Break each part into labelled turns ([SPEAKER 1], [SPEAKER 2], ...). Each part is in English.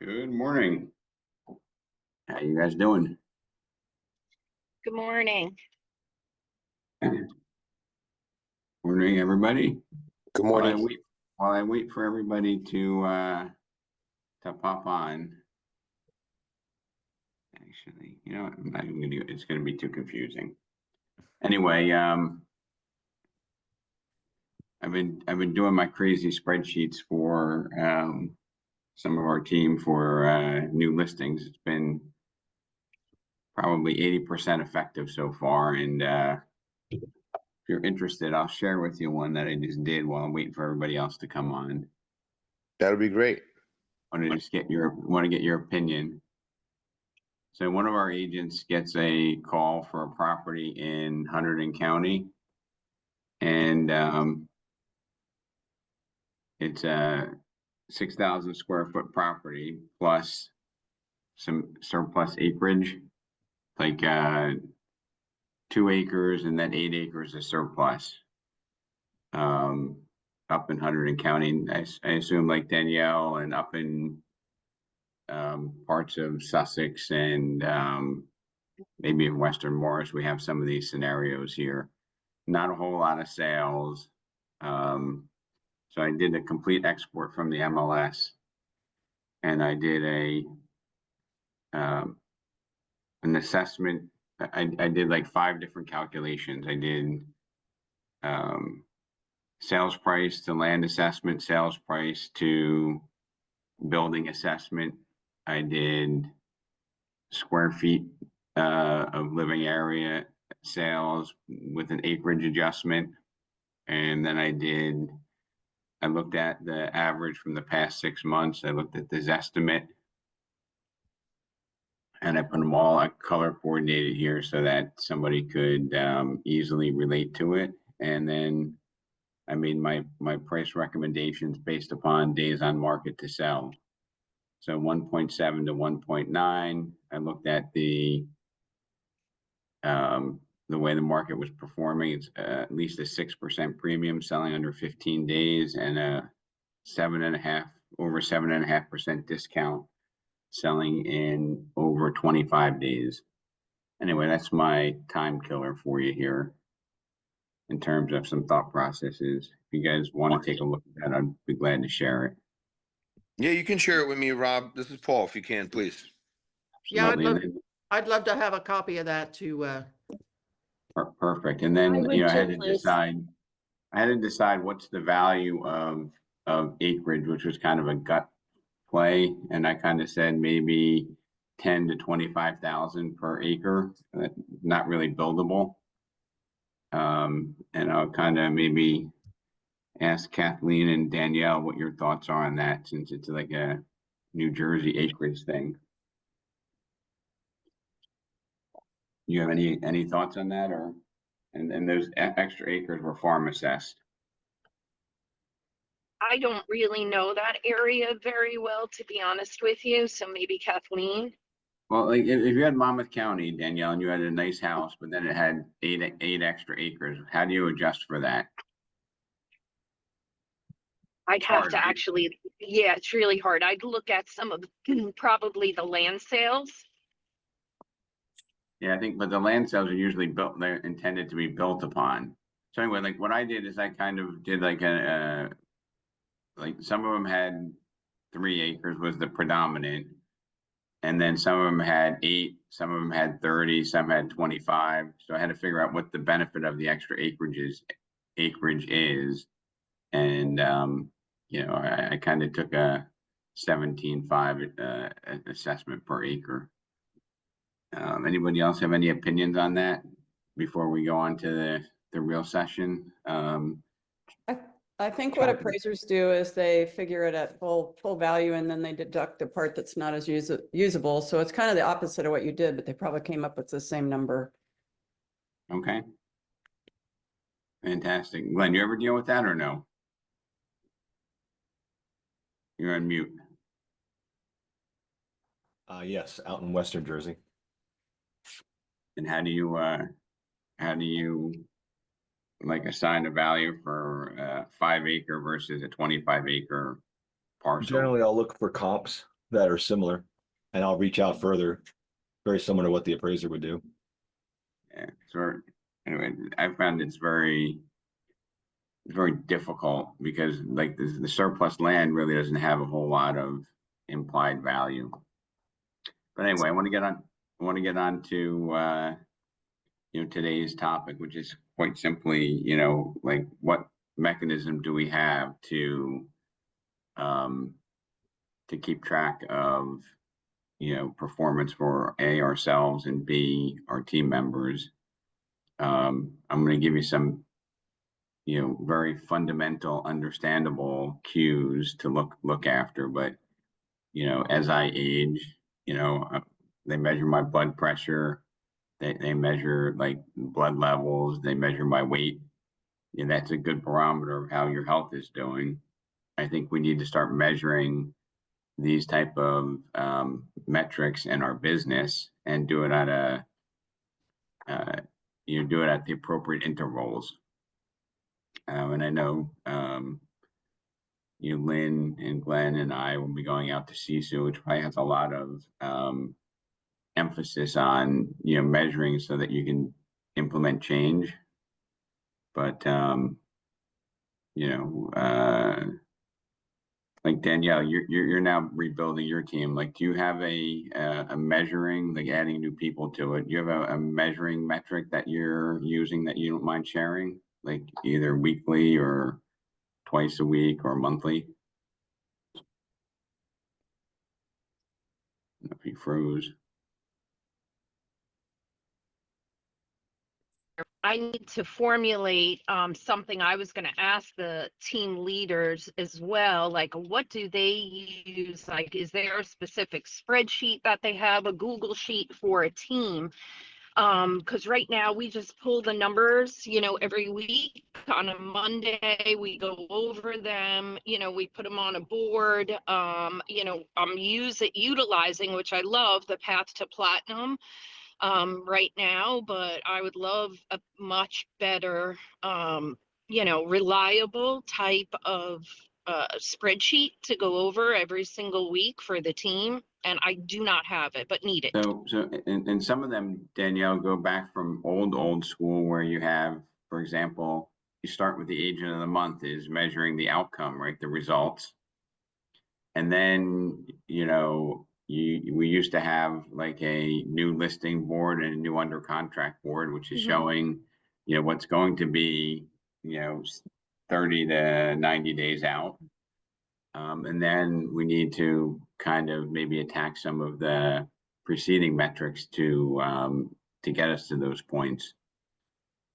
[SPEAKER 1] Good morning. How you guys doing?
[SPEAKER 2] Good morning.
[SPEAKER 1] Morning, everybody.
[SPEAKER 3] Good
[SPEAKER 1] While I
[SPEAKER 3] morning.
[SPEAKER 1] wait, while I wait for everybody to pop on. Actually, you know what? I'm not even gonna do it. It's gonna be too confusing. Anyway, I've been doing my crazy spreadsheets for some of our team for new listings. It's been probably 80% effective so far, and if you're interested, I'll share with you one that I just did while I'm waiting for everybody else to come on.
[SPEAKER 3] That'll be great.
[SPEAKER 1] Want to just get your opinion. So one of our agents gets a call for a property in Hunterdon County, and it's a 6,000 square foot property plus some surplus acreage, like 2 acres, and then 8 acres of surplus. Up in Hunterdon County, I assume like Danielle, and up in parts of Sussex and maybe in Western Morris, we have some of these scenarios here. Not a whole lot of sales. So I did a complete export from the MLS, and I did an assessment. I did like 5 different calculations. I did sales price to land assessment, sales price to building assessment. I did square feet of living area sales with an acreage adjustment. And then I looked at the average from the past 6 months. I looked at this estimate, and I put them all color coordinated here so that somebody could easily relate to it. And then I made my price recommendations based upon days on market to sell. So 1.7 to 1.9. I looked at the way the market was performing. It's at least a 6% premium selling under 15 days, and a 7.5% discount selling in over 25 days. Anyway, that's my time killer for you here in terms of some thought processes. If you guys want to take a look at that, I'd be glad to share it.
[SPEAKER 3] Yeah, you can share it with me, Rob. This is Paul, if you can, please.
[SPEAKER 4] Yeah,
[SPEAKER 1] Absolutely.
[SPEAKER 4] I'd love to have a copy of that to,
[SPEAKER 1] Perfect. And then,
[SPEAKER 2] I would
[SPEAKER 1] I had
[SPEAKER 2] too,
[SPEAKER 1] to
[SPEAKER 2] please.
[SPEAKER 1] decide what's the value of acreage, which was kind of a gut play. And I kind of said maybe 10 to 25,000 per acre, not really buildable. And I'll kind of maybe ask Kathleen and Danielle what your thoughts are on that, since it's like a New Jersey acreage thing. You have any thoughts on that, or and those extra acres were farm assessed?
[SPEAKER 2] I don't really know that area very well, to be honest with you. So maybe Kathleen.
[SPEAKER 1] Well, like if you had Monmouth County, Danielle, and you had a nice house, but then it had eight extra acres, how do you adjust for that?
[SPEAKER 2] I'd have
[SPEAKER 1] Hard,
[SPEAKER 2] to
[SPEAKER 1] right?
[SPEAKER 2] actually, yeah, it's really hard. I'd look at some of probably the land sales.
[SPEAKER 1] Yeah, I think, but the land sales are usually built, they're intended to be built upon. So anyway, like what I did is I kind of did like like some of them had 3 acres was the predominant. And then some of them had 8, some of them had 30, some had 25. So I had to figure out what the benefit of the extra acreage is. And I kind of took a 17.5 assessment per acre. Anybody else have any opinions on that before we go on to the real session?
[SPEAKER 4] I think what appraisers do is they figure it at full value, and then they deduct the part that's not as usable. So it's kind of the opposite of what you did, but they probably came up with the same number.
[SPEAKER 1] Okay. Fantastic. Glenn, you ever deal with that or no? You're on mute.
[SPEAKER 5] Yes, out in Western Jersey.
[SPEAKER 1] And how do you like assign a value for a 5 acre versus a 25 acre parcel?
[SPEAKER 5] Generally, I'll look for comps that are similar, and I'll reach out further, very similar to what the appraiser would do.
[SPEAKER 1] Yeah, so anyway, I found it's very difficult because like the surplus land really doesn't have a whole lot of implied value. But anyway, I want to get on to today's topic, which is quite simply, like what mechanism do we have um to keep track of performance for A, ourselves, and B, our team members. I'm going to give you some very fundamental, understandable cues to look after. But as I age, they measure my blood pressure, they measure like blood levels, they measure my weight. That's a good barometer of how your health is doing. I think we need to start measuring these type of metrics in our business and do it at uh, the appropriate intervals. And I know Lynn and Glenn and I will be going out to CISU, which probably has a lot of emphasis on measuring so that you can implement change. But like Danielle, you're now rebuilding your team. Like, do you have a measuring, like adding new people to it? Do you have a measuring metric that you're using that you don't mind sharing, like either weekly or twice a week or monthly? If you froze.
[SPEAKER 2] I need to formulate something I was going to ask the team leaders as well. Like, what do they use? Like, is there a specific spreadsheet that they have, a Google sheet for a team? Because right now we just pull the numbers, every week on a Monday, we go over them, we put them on a board. I'm utilizing, which I love, the Path to Platinum right now, but I would love a much better, reliable type of spreadsheet to go over every single week for the team. And I do not have it, but need it.
[SPEAKER 1] And some of them, Danielle, go back from old school where you have, for example, you start with the agent of the month is measuring the outcome, right? The results. And then, we used to have like a new listing board and a new under contract board, which is showing, what's going to be, 30 to 90 days out. And then we need to kind of maybe attack some of the preceding metrics to get us to those points.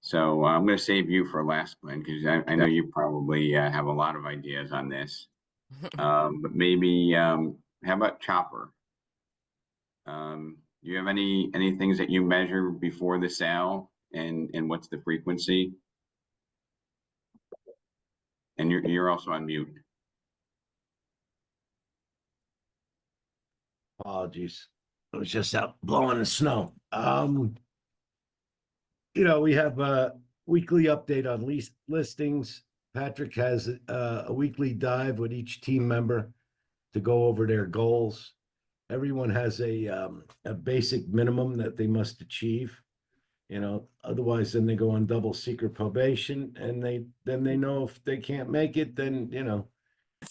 [SPEAKER 1] So I'm going to save you for last, Glenn, because I know you probably have a lot of ideas on this. But maybe how about Chopper? Do you have any things that you measure before the sale, and what's the frequency? And you're also on mute.
[SPEAKER 6] Apologies. I was just out blowing the snow. We have a weekly update on listings. Patrick has a weekly dive with each team member to go over their goals. Everyone has a basic minimum that they must achieve. Otherwise then they go on double secret probation, and they know if they can't make it, then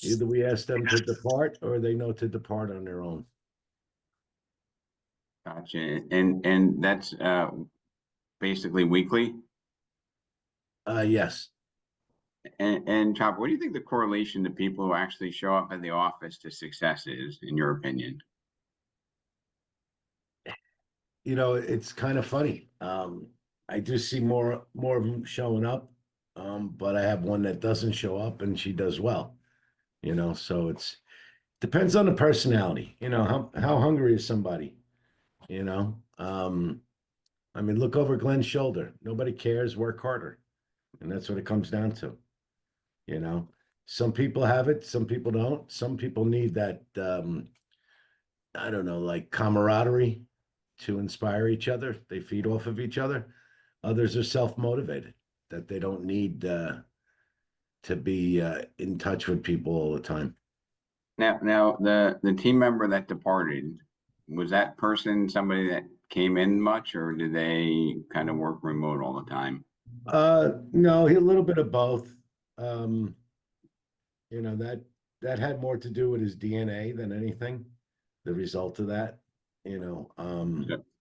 [SPEAKER 6] either we ask them to depart or they know to depart on their own.
[SPEAKER 1] Gotcha. And that's basically weekly.
[SPEAKER 6] Yes.
[SPEAKER 1] And Chopper, what do you think the correlation to people who actually show up at the office to success is, in your opinion?
[SPEAKER 6] It's kind of funny. I do see more of them showing up, but I have one that doesn't show up and she does well. So it's depends on the personality. How hungry is somebody? Look over Glenn's shoulder. Nobody cares. Work harder, and that's what it comes down to. Some people have it, some people don't. Some people need that. I don't know, like camaraderie to inspire each other. They feed off of each other. Others are self-motivated, that they don't need to be in touch with people all the time.
[SPEAKER 1] Now, the team member that departed, was that person somebody that came in much, or did they kind of work remote all the time?
[SPEAKER 6] No, a little bit of both. Um, you know, that had more to do with his DNA than anything, the result of that, you know.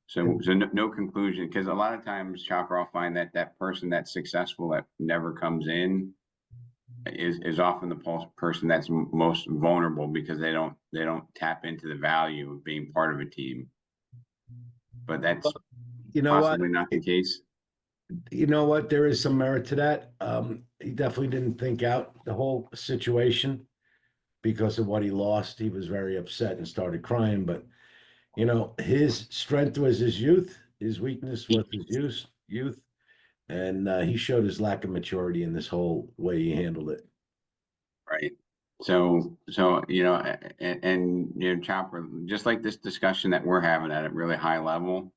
[SPEAKER 1] So no conclusion, because a lot of times, Chopper, I'll find that that person that's successful that never comes in is often the person that's most vulnerable because they don't tap into the value of being part of a team. But that's
[SPEAKER 6] You know what?
[SPEAKER 1] possibly not the case.
[SPEAKER 6] You know what? There is some merit to that. He definitely didn't think out the whole situation because of what he lost. He was very upset and started crying. But you know, his strength was his youth. His weakness was his youth, and he showed his lack of maturity in this whole way he handled it.
[SPEAKER 1] Right. So and you know, Chopper, just like this discussion that we're having at a really high level,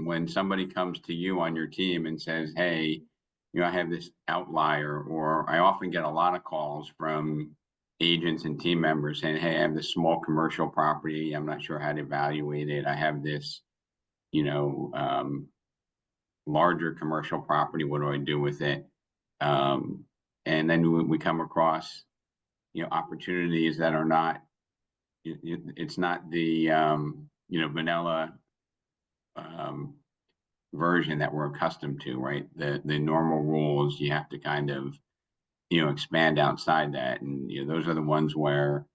[SPEAKER 1] when somebody comes to you on your team and says, "Hey, you know, I have this outlier," or I often get a lot of calls from agents and team members saying, "Hey, I have this small commercial property. I'm not sure how to evaluate it. I have this, you know, larger commercial property. What do I do with it?" Um, and then we come across, you know, opportunities that are not, it's not the, you know, vanilla um, version that we're accustomed to, right? The normal rules, you have to kind of, you know, expand outside that. And, you know, those are the ones where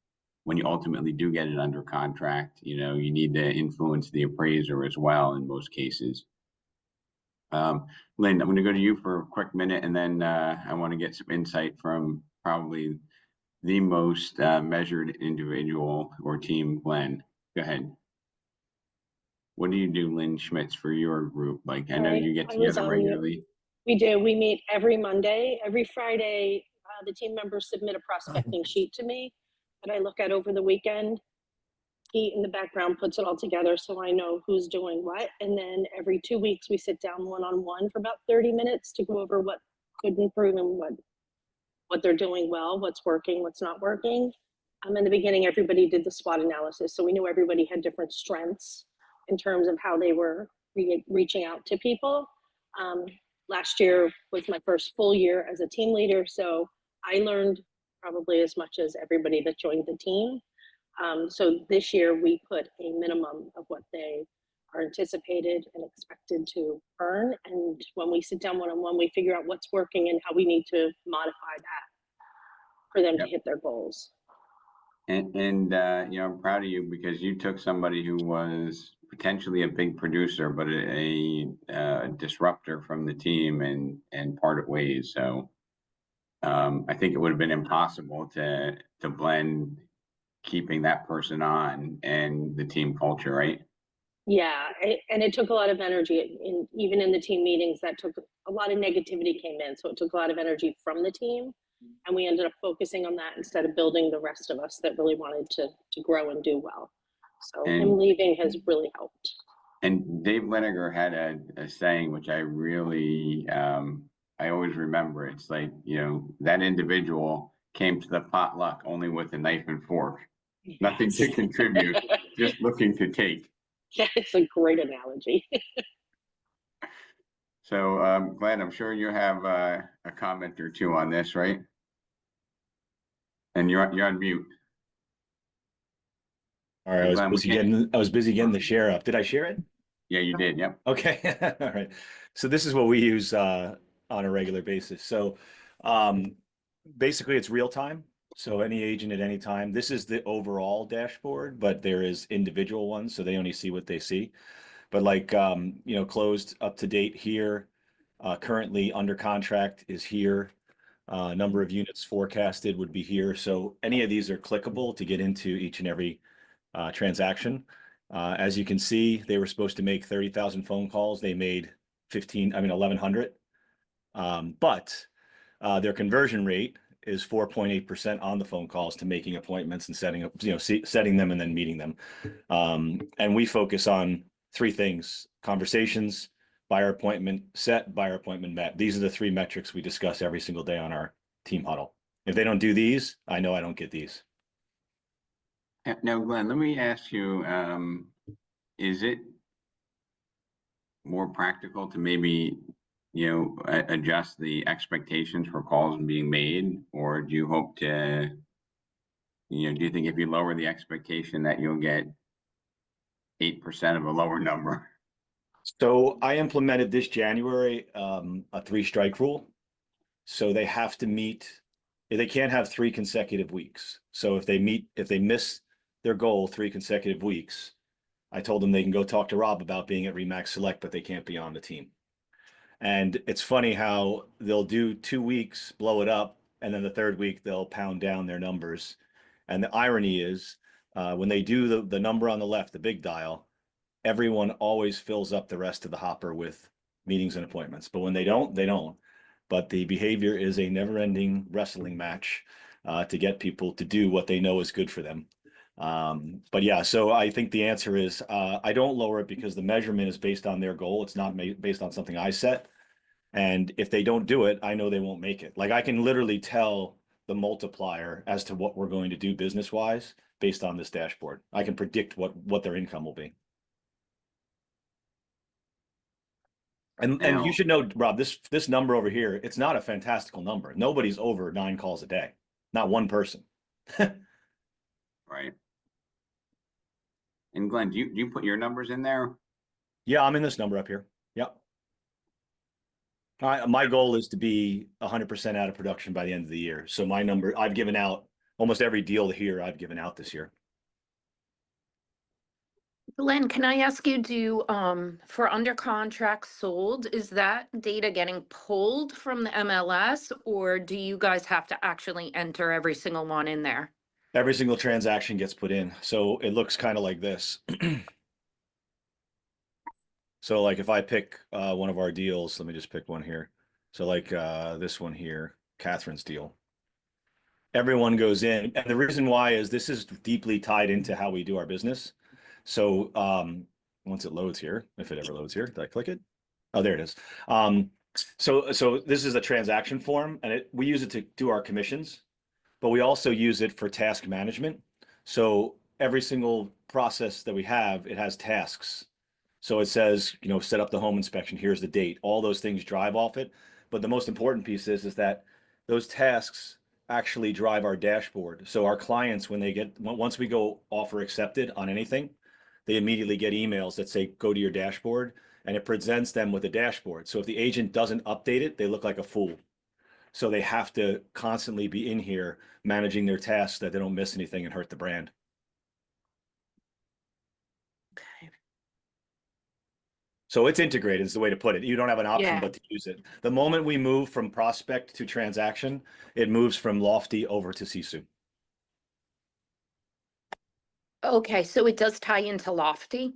[SPEAKER 1] when you ultimately do get it under contract, you know, you need to influence the appraiser as well in most cases. Lynn, I'm going to go to you for a quick minute, and then I want to get some insight from probably the most measured individual or team, Glenn. Go ahead. What do you do, Lynn Schmitz, for your group? Like, I know you get
[SPEAKER 7] I was
[SPEAKER 1] together
[SPEAKER 7] on mute.
[SPEAKER 1] regularly.
[SPEAKER 7] We do. We meet every Monday. Every Friday, the team members submit a prospecting sheet to me that I look at over the weekend. He, in the background, puts it all together so I know who's doing what. And then every 2 weeks, we sit down one-on-one for about 30 minutes to go over what could improve and what they're doing well, what's working, what's not working. In the beginning, everybody did the SWOT analysis. So we knew everybody had different strengths in terms of how they were reaching out to people. Last year was my first full year as a team leader. So I learned probably as much as everybody that joined the team. So this year we put a minimum of what they are anticipated and expected to earn. And when we sit down one-on-one, we figure out what's working and how we need to modify that for them to hit their goals.
[SPEAKER 1] And you know, I'm proud of you because you took somebody who was potentially a big producer, but a disruptor from the team and parted ways. So I think it would have been impossible to blend keeping that person on and the team culture, right?
[SPEAKER 7] Yeah, and it took a lot of energy. Even in the team meetings, that took a lot of negativity came in, so it took a lot of energy from the team, and we ended up focusing on that instead of building the rest of us that really wanted to grow and do well. So him leaving has really helped.
[SPEAKER 1] And Dave Liniger had a saying which I really I always remember. It's like, you know, that individual came to the potluck only with a knife and fork, nothing to contribute, just looking to take.
[SPEAKER 7] Yeah, it's a great analogy.
[SPEAKER 1] So, Glenn, I'm sure you have a comment or two on this, right? And you're on mute.
[SPEAKER 5] All right,
[SPEAKER 1] Glenn,
[SPEAKER 5] I was busy getting the share up. Did I share it?
[SPEAKER 1] Yeah, you did. Yep.
[SPEAKER 5] Okay. All right. So this is what we use on a regular basis. So basically it's real time. So any agent at any time, this is the overall dashboard, but there is individual ones. So they only see what they see. But like, you know, closed up to date here, currently under contract is here. Number of units forecasted would be here. So any of these are clickable to get into each and every transaction. As you can see, they were supposed to make 30,000 phone calls. They made 1,100. But their conversion rate is 4.8% on the phone calls to making appointments and setting up, you know, setting them and then meeting them. And we focus on three things: conversations, buyer appointment set, buyer appointment met. These are the three metrics we discuss every single day on our team huddle. If they don't do these, I know I don't get these.
[SPEAKER 1] Now, Glenn, let me ask you, is it more practical to maybe, adjust the expectations for calls being made? Or do you hope to, do you think if you lower the expectation that you'll get 8% of a lower number?
[SPEAKER 5] So I implemented this January a 3-strike rule. So they have to meet, they can't have 3 consecutive weeks. So if they miss their goal 3 consecutive weeks, I told them they can go talk to Rob about being at Remax Select, but they can't be on the team. And it's funny how they'll do 2 weeks, blow it up, and then the 3rd week they'll pound down their numbers. And the irony is, when they do the number on the left, the big dial, everyone always fills up the rest of the hopper with meetings and appointments. But when they don't, they don't. But the behavior is a never-ending wrestling match to get people to do what they know is good for them. But yeah, so I think the answer is I don't lower it because the measurement is based on their goal. It's not based on something I set. And if they don't do it, I know they won't make it. Like I can literally tell the multiplier as to what we're going to do business-wise based on this dashboard. I can predict what their income will be. And you
[SPEAKER 1] Now,
[SPEAKER 5] should know, Rob, this number over here, it's not a fantastical number. Nobody's over 9 calls a day. Not one person.
[SPEAKER 1] right. And Glenn, do you put your numbers in there?
[SPEAKER 5] Yeah, I'm in this number up here. Yep. My goal is to be 100% out of production by the end of the year. So my number, I've given out almost every deal here I've given out this year.
[SPEAKER 8] Glenn, can I ask you, for under contract sold, is that data getting pulled from the MLS, or do you guys have to actually enter every single one in there?
[SPEAKER 5] Every single transaction gets put in. So it looks kind of like this. So like if I pick one of our deals, let me just pick one here. So like this one here, Catherine's deal. Everyone goes in. And the reason why is this is deeply tied into how we do our business. So once it loads here, if it ever loads here, did I click it? Oh, there it is. So this is a transaction form, and we use it to do our commissions, but we also use it for task management. So every single process that we have, it has tasks. So it says, set up the home inspection, here's the date. All those things drive off it. But the most important piece is that those tasks actually drive our dashboard. So our clients, once we go offer accepted on anything, they immediately get emails that say, go to your dashboard, and it presents them with a dashboard. So if the agent doesn't update it, they look like a fool. So they have to constantly be in here managing their tasks that they don't miss anything and hurt the brand.
[SPEAKER 8] Okay.
[SPEAKER 5] So it's integrated is the way to put it. You don't have an option
[SPEAKER 8] Yeah.
[SPEAKER 5] but to use it. The moment we move from prospect to transaction, it moves from Lofty over to Sisu.
[SPEAKER 8] Okay, so it does tie into Lofty?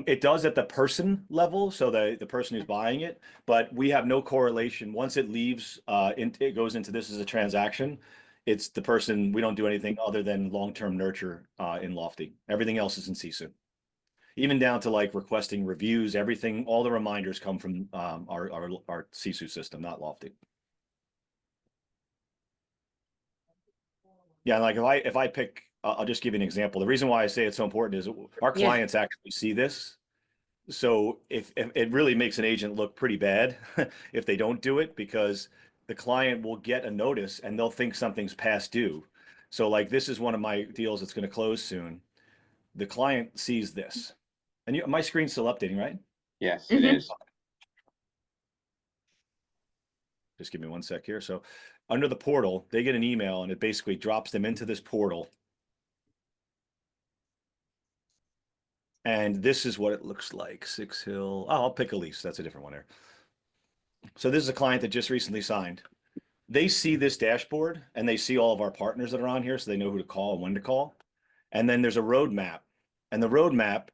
[SPEAKER 5] It does at the person level, so the person who's buying it, but we have no correlation. Once it leaves, it goes into this as a transaction. It's the person, we don't do anything other than long-term nurture in Lofty. Everything else is in Sisu. Even down to like requesting reviews, everything, all the reminders come from our Sisu system, not Lofty. Yeah, like if I pick, I'll just give you an example. The reason why I say it's so important is our
[SPEAKER 8] Yeah.
[SPEAKER 5] clients actually see this. So if it really makes an agent look pretty bad if they don't do it, because the client will get a notice and they'll think something's past due. So like this is one of my deals that's going to close soon. The client sees this, and my screen's still updating, right?
[SPEAKER 1] Yes, it is.
[SPEAKER 5] Just give me one sec here. So under the portal, they get an email and it basically drops them into this portal. And this is what it looks like. Six Hill. Oh, I'll pick Elise. That's a different one there. So this is a client that just recently signed. They see this dashboard and they see all of our partners that are on here, so they know who to call and when to call. And then there's a roadmap, and the roadmap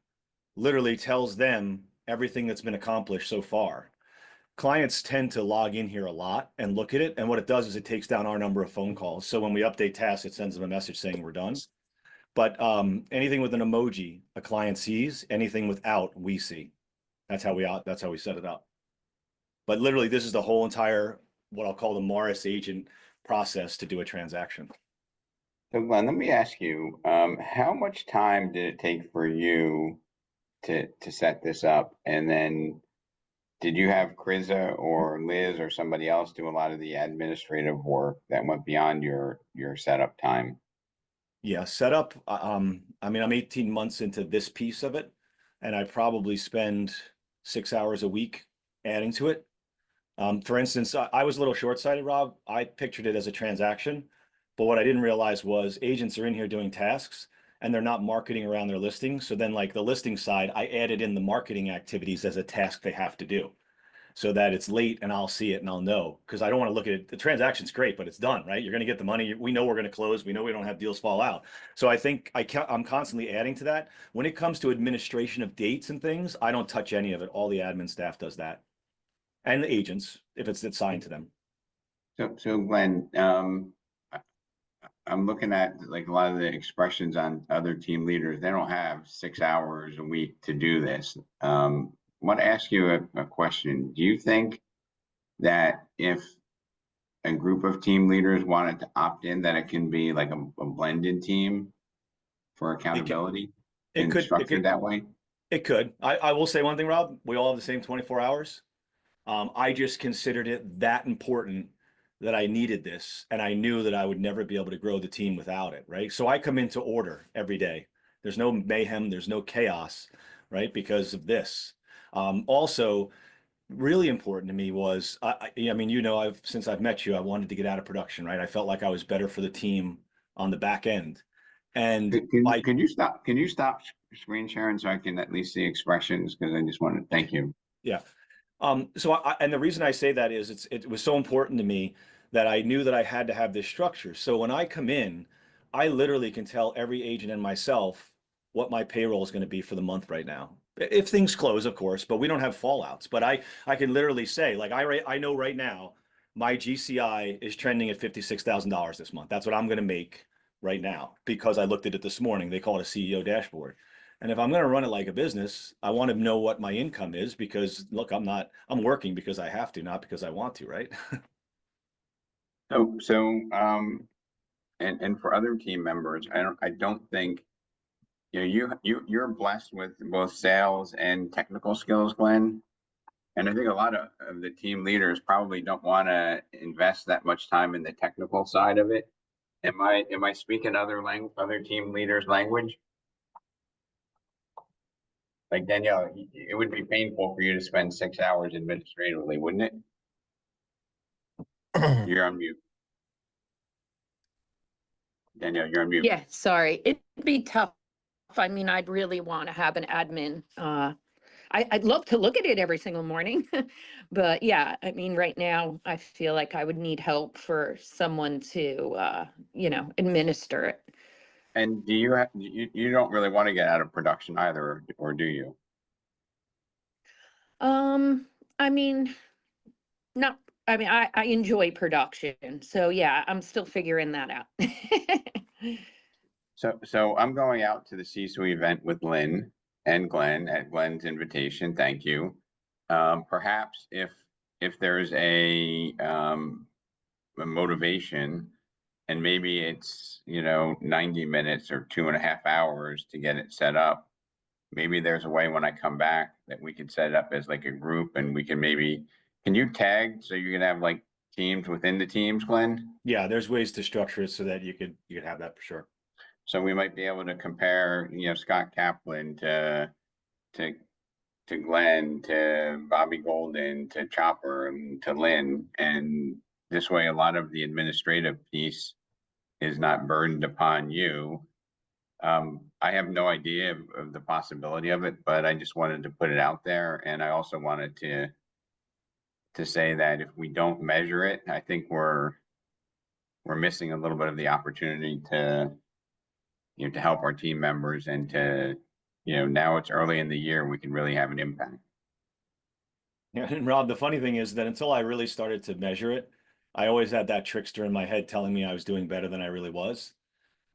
[SPEAKER 5] literally tells them everything that's been accomplished so far. Clients tend to log in here a lot and look at it, and what it does is it takes down our number of phone calls. So when we update tasks, it sends them a message saying we're done. But anything with an emoji, a client sees. Anything without, we see. That's how we set it up. But literally, this is the whole entire, what I'll call the Morris agent process to do a transaction.
[SPEAKER 1] So Glenn, let me ask you, how much time did it take for you to set this up? And then did you have Krista or Liz or somebody else do a lot of the administrative work that went beyond your setup time?
[SPEAKER 5] Yeah, setup. I mean, I'm 18 months into this piece of it, and I probably spend 6 hours a week adding to it. For instance, I was a little short-sighted, Rob. I pictured it as a transaction, but what I didn't realize was agents are in here doing tasks and they're not marketing around their listings. So then like the listing side, I added in the marketing activities as a task they have to do so that it's late and I'll see it and I'll know. Because I don't want to look at it. The transaction's great, but it's done, right? You're going to get the money. We know we're going to close. We know we don't have deals fall out. So I think I'm constantly adding to that. When it comes to administration of dates and things, I don't touch any of it. All the admin staff does that. And the agents, if it's assigned to them.
[SPEAKER 1] So Glenn, I'm looking at like a lot of the expressions on other team leaders. They don't have 6 hours a week to do this. Want to ask you a question. Do you think that if a group of team leaders wanted to opt in, that it can be like a blended team for accountability
[SPEAKER 5] It
[SPEAKER 1] and
[SPEAKER 5] could,
[SPEAKER 1] structured that way?
[SPEAKER 5] it could. I will say one thing, Rob. We all have the same 24 hours. I just considered it that important that I needed this, and I knew that I would never be able to grow the team without it, right? So I come into order every day. There's no mayhem, there's no chaos, right? Because of this. Also, really important to me was, I mean, you know, since I've met you, I wanted to get out of production, right? I felt like I was better for the team on the back end. And I,
[SPEAKER 1] Can you stop screen sharing so I can at least see expressions? Because I just want to thank you.
[SPEAKER 5] yeah. So and the reason I say that is it was so important to me that I knew that I had to have this structure. So when I come in, I literally can tell every agent and myself what my payroll is going to be for the month right now. If things close, of course, but we don't have fallouts. But I can literally say, like, I know right now my GCI is trending at $56,000 this month. That's what I'm going to make right now because I looked at it this morning. They call it a CEO dashboard. And if I'm going to run it like a business, I want to know what my income is because look, I'm working because I have to, not because I want to, right?
[SPEAKER 1] And for other team members, I don't think, you're blessed with both sales and technical skills, Glenn. And I think a lot of the team leaders probably don't want to invest that much time in the technical side of it. Am I speaking other team leaders' language? Like Danielle, it would be painful for you to spend 6 hours administratively, wouldn't it? You're on mute. Danielle, you're on mute.
[SPEAKER 8] Yeah, sorry. It'd be tough. I mean, I'd really want to have an admin. I'd love to look at it every single morning. But yeah, I mean, right now, I feel like I would need help for someone to, administer it.
[SPEAKER 1] And do you don't really want to get out of production either, or do you?
[SPEAKER 8] I mean, no, I mean, I enjoy production. So yeah, I'm still figuring that out.
[SPEAKER 1] So I'm going out to the CISO event with Lynn and Glenn at Glenn's invitation. Thank you. Perhaps if there's a motivation, and maybe it's 90 minutes or 2.5 hours to get it set up. Maybe there's a way when I come back that we could set it up as like a group, and we can can you tag so you can have like teams within the teams, Glenn?
[SPEAKER 5] Yeah, there's ways to structure it so that you could have that for sure.
[SPEAKER 1] So we might be able to compare, Scott Kaplan to Glenn, to Bobby Golden, to Chopper, and to Lynn. And this way, a lot of the administrative piece is not burdened upon you. I have no idea of the possibility of it, but I just wanted to put it out there. And I also wanted to say that if we don't measure it, I think we're missing a little bit of the opportunity to help our team members, and now it's early in the year, we can really have an impact.
[SPEAKER 5] Yeah, and Rob, the funny thing is that until I really started to measure it, I always had that trickster in my head telling me I was doing better than I really was.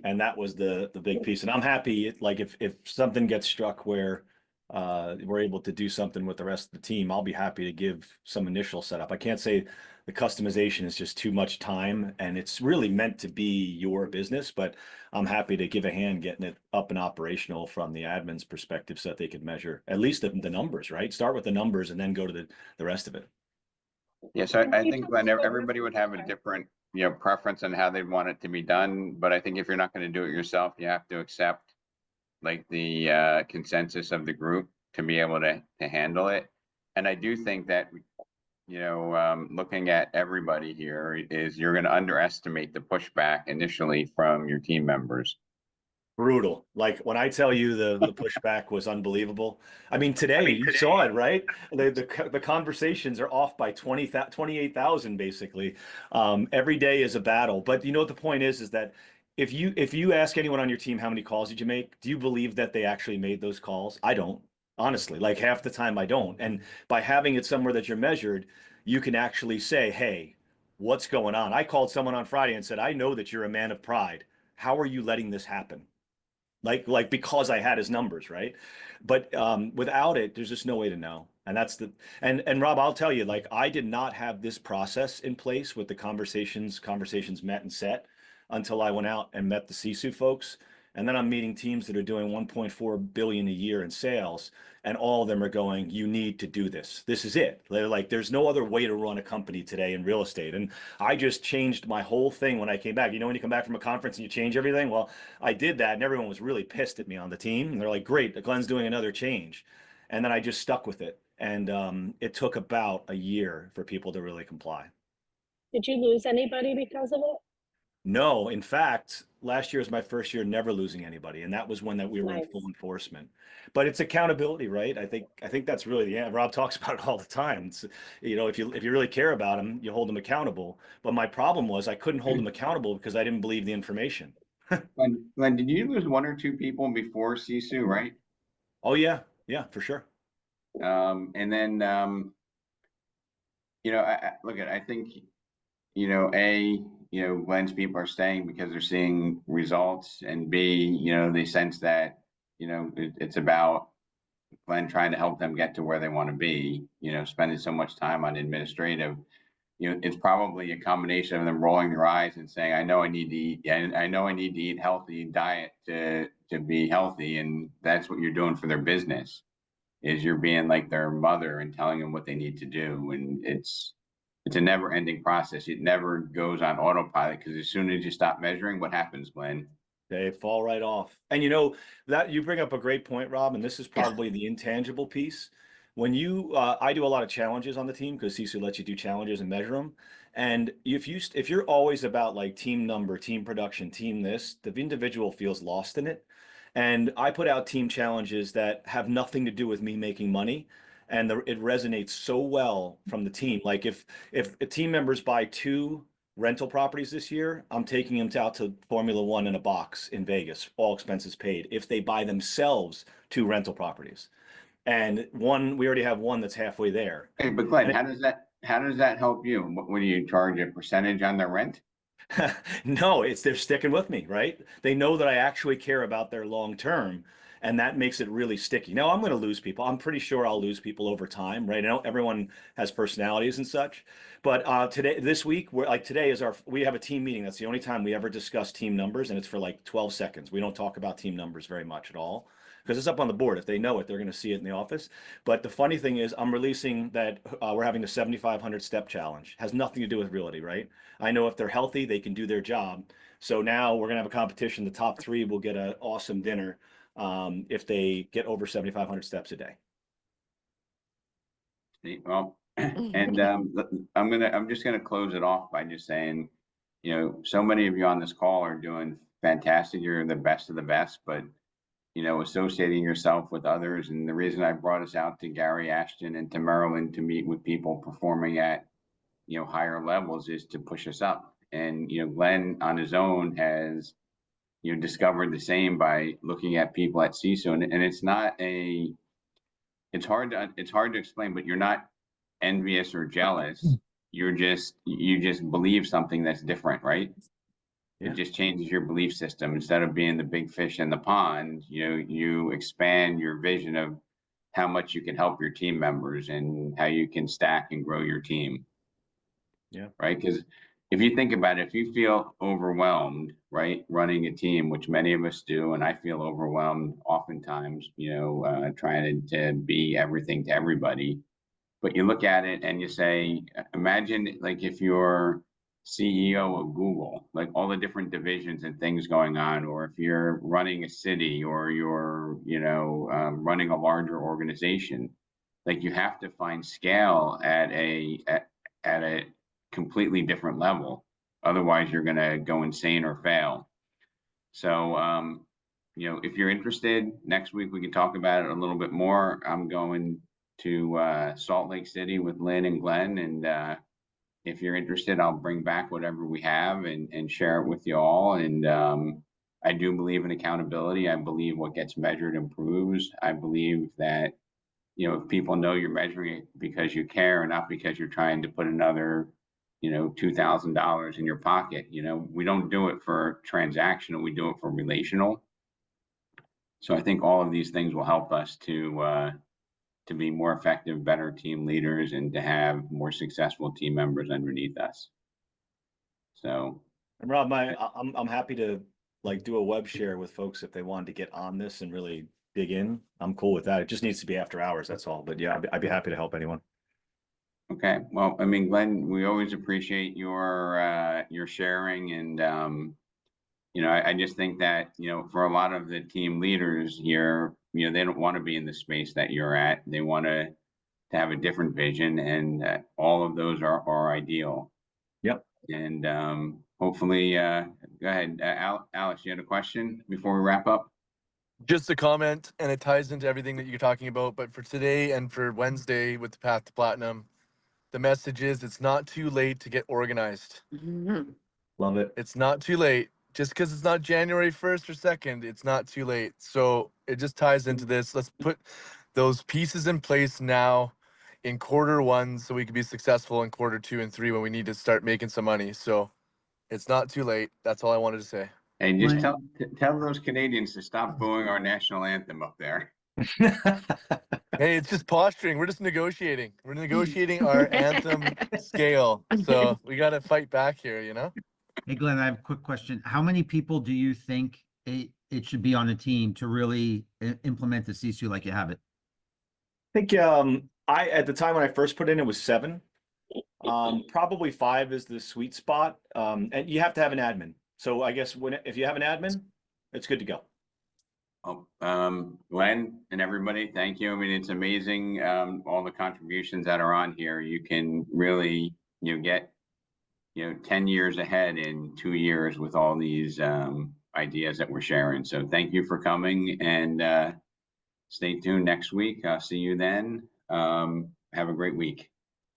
[SPEAKER 5] And that was the big piece. And I'm happy, like if something gets struck where we're able to do something with the rest of the team, I'll be happy to give some initial setup. I can't say the customization is just too much time, and it's really meant to be your business. But I'm happy to give a hand getting it up and operational from the admin's perspective so that they could measure at least the numbers, right? Start with the numbers and then go to the rest of it.
[SPEAKER 1] Yeah, so
[SPEAKER 7] And
[SPEAKER 1] I
[SPEAKER 7] you
[SPEAKER 1] think
[SPEAKER 7] took
[SPEAKER 1] Glenn,
[SPEAKER 7] over-
[SPEAKER 1] everybody would have a
[SPEAKER 7] sorry.
[SPEAKER 1] different, preference on how they'd want it to be done. But I think if you're not going to do it yourself, you have to accept like the consensus of the group to be able to handle it. And I do think that, looking at everybody here is you're going to underestimate the pushback initially from your team members.
[SPEAKER 5] Brutal. Like when I tell you the pushback was unbelievable. I mean, today you saw it, right? The conversations are off by 28,000 basically. Every day is a battle. But you know what the point is that if you ask anyone on your team how many calls did you make, do you believe that they actually made those calls? I don't. Honestly, like half the time I don't. And by having it somewhere that you're measured, you can actually say, "Hey, what's going on?" I called someone on Friday and said, "I know that you're a man of pride. How are you letting this happen?" Like because I had his numbers, right? But without it, there's just no way to know. And that's and Rob, I'll tell you, like I did not have this process in place with the conversations met and set until I went out and met the Sisu folks. And then I'm meeting teams that are doing 1.4 billion a year in sales, and all of them are going, "You need to do this. This is it." They're like, "There's no other way to run a company today in real estate." And I just changed my whole thing when I came back. You know, when you come back from a conference and you change everything, well, I did that, and everyone was really pissed at me on the team. And they're like, "Great, Glenn's doing another change," and then I just stuck with it. And it took about a year for people to really comply.
[SPEAKER 7] Did you lose anybody because of it?
[SPEAKER 5] No, in fact, last year was my first year never losing anybody, and that was when that we were in
[SPEAKER 7] Nice.
[SPEAKER 5] full enforcement. But it's accountability, right? I think that's really the end. Rob talks about it all the time. It's, if you really care about them, you hold them accountable. But my problem was I couldn't hold them accountable because I didn't believe the information.
[SPEAKER 1] Glenn, did you lose one or two people before Sisu, right?
[SPEAKER 5] Oh yeah, yeah, for sure.
[SPEAKER 1] And then, I think, Glenn's people are staying because they're seeing results, and B, they sense that, it's about Glenn trying to help them get to where they want to be, spending so much time on administrative. It's probably a combination of them rolling their eyes and saying, I know I need to eat, and I know I need to eat healthy diet to be healthy. And that's what you're doing for their business, is you're being like their mother and telling them what they need to do. And it's a never ending process. It never goes on autopilot, because as soon as you stop measuring, what happens, Glenn?
[SPEAKER 5] They fall right off. And you know that you bring up a great point, Rob, and this is probably the intangible piece. When I do a lot of challenges on the team because Sisu lets you do challenges and measure them. And if you're always about like team number, team production, team this, the individual feels lost in it. And I put out team challenges that have nothing to do with me making money, and it resonates so well from the team. Like if team members buy 2 rental properties this year, I'm taking them out to Formula One in a box in Vegas, all expenses paid. If they buy themselves 2 rental properties, and we already have one that's halfway there.
[SPEAKER 1] Hey, but Glenn,
[SPEAKER 5] And
[SPEAKER 1] how does that help you? What do you charge, a percentage on their rent?
[SPEAKER 5] no, they're sticking with me, right? They know that I actually care about their long term, and that makes it really sticky. Now, I'm going to lose people. I'm pretty sure I'll lose people over time, right? I know everyone has personalities and such, but this week, we have a team meeting. That's the only time we ever discuss team numbers, and it's for like 12 seconds. We don't talk about team numbers very much at all because it's up on the board. If they know it, they're going to see it in the office. But the funny thing is, I'm releasing that we're having the 7,500 step challenge. Has nothing to do with realty, right? I know if they're healthy, they can do their job. So now we're gonna have a competition. The top 3 will get an awesome dinner if they get over 7,500 steps a day.
[SPEAKER 1] Well, and I'm just gonna close it off by just saying, so many of you on this call are doing fantastic. You're the best of the best, but associating yourself with others. And the reason I brought us out to Gary Ashton and to Maryland to meet with people performing at higher levels is to push us up. And Glenn on his own has discovered the same by looking at people at CISO. And it's hard to explain, but you're not envious or jealous. You just believe something that's different, right?
[SPEAKER 5] Yeah.
[SPEAKER 1] It just changes your belief system. Instead of being the big fish in the pond, you expand your vision of how much you can help your team members and how you can stack and grow your team.
[SPEAKER 5] Yeah.
[SPEAKER 1] Right. Because if you think about it, if you feel overwhelmed, right, running a team, which many of us do, and I feel overwhelmed oftentimes, trying to be everything to everybody. But you look at it and you say, imagine like if you're CEO of Google, like all the different divisions and things going on, or if you're running a city or you're, running a larger organization, like you have to find scale at a completely different level. Otherwise, you're going to go insane or fail. So, if you're interested, next week we can talk about it a little bit more. I'm going to Salt Lake City with Lynn and Glenn, and if you're interested, I'll bring back whatever we have and share it with you all. And I do believe in accountability. I believe what gets measured improves. I believe that if people know you're measuring it because you care and not because you're trying to put another $2,000 in your pocket. We don't do it for transactional, we do it for relational. So I think all of these things will help us to be more effective, better team leaders, and to have more successful team members underneath us. So,
[SPEAKER 5] And Rob, I'm happy to do a web share with folks if they wanted to get on this and really dig in. I'm cool with that. It just needs to be after hours, that's all. But yeah, I'd be happy to help anyone.
[SPEAKER 1] Okay, well, I mean, Glenn, we always appreciate your sharing, and I just think that for a lot of the team leaders here, they don't want to be in the space that you're at. They want to have a different vision, and all of those are ideal.
[SPEAKER 5] Yep.
[SPEAKER 1] And hopefully, go ahead, Alex. You had a question before we wrap up?
[SPEAKER 9] Just a comment, and it ties into everything that you're talking about. But for today and for Wednesday with the Path to Platinum, the message is it's not too late to get organized.
[SPEAKER 5] Love it.
[SPEAKER 9] It's not too late. Just because it's not January 1st or 2nd, it's not too late. So it just ties into this. Let's put those pieces in place now in quarter 1 so we can be successful in quarter 2 and 3 when we need to start making some money. So it's not too late. That's all I wanted to say.
[SPEAKER 1] And just tell those Canadians to stop booing our national anthem up there.
[SPEAKER 9] Hey, it's just posturing. We're just negotiating. We're negotiating our anthem scale. So we got to fight back here,
[SPEAKER 10] Hey, Glenn, I have a quick question. How many people do you think it should be on the team to really implement the C2 like you have it?
[SPEAKER 5] I think at the time when I first put in, it was 7. Probably 5 is the sweet spot. And you have to have an admin. So I guess if you have an admin, it's good to go.
[SPEAKER 1] Glenn and everybody, thank you. I mean, it's amazing, all the contributions that are on here. You can really, get, 10 years ahead in 2 years with all these ideas that we're sharing. So thank you for coming, and stay tuned next week. I'll see you then. Have a great week.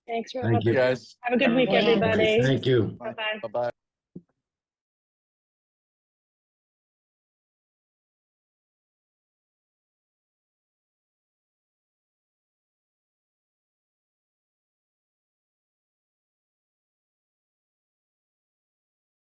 [SPEAKER 7] Thanks, Rob.
[SPEAKER 6] Thank you.
[SPEAKER 9] Guys.
[SPEAKER 7] Have a good week, everybody.
[SPEAKER 6] Thank you.
[SPEAKER 7] Bye-bye.
[SPEAKER 9] Bye-bye.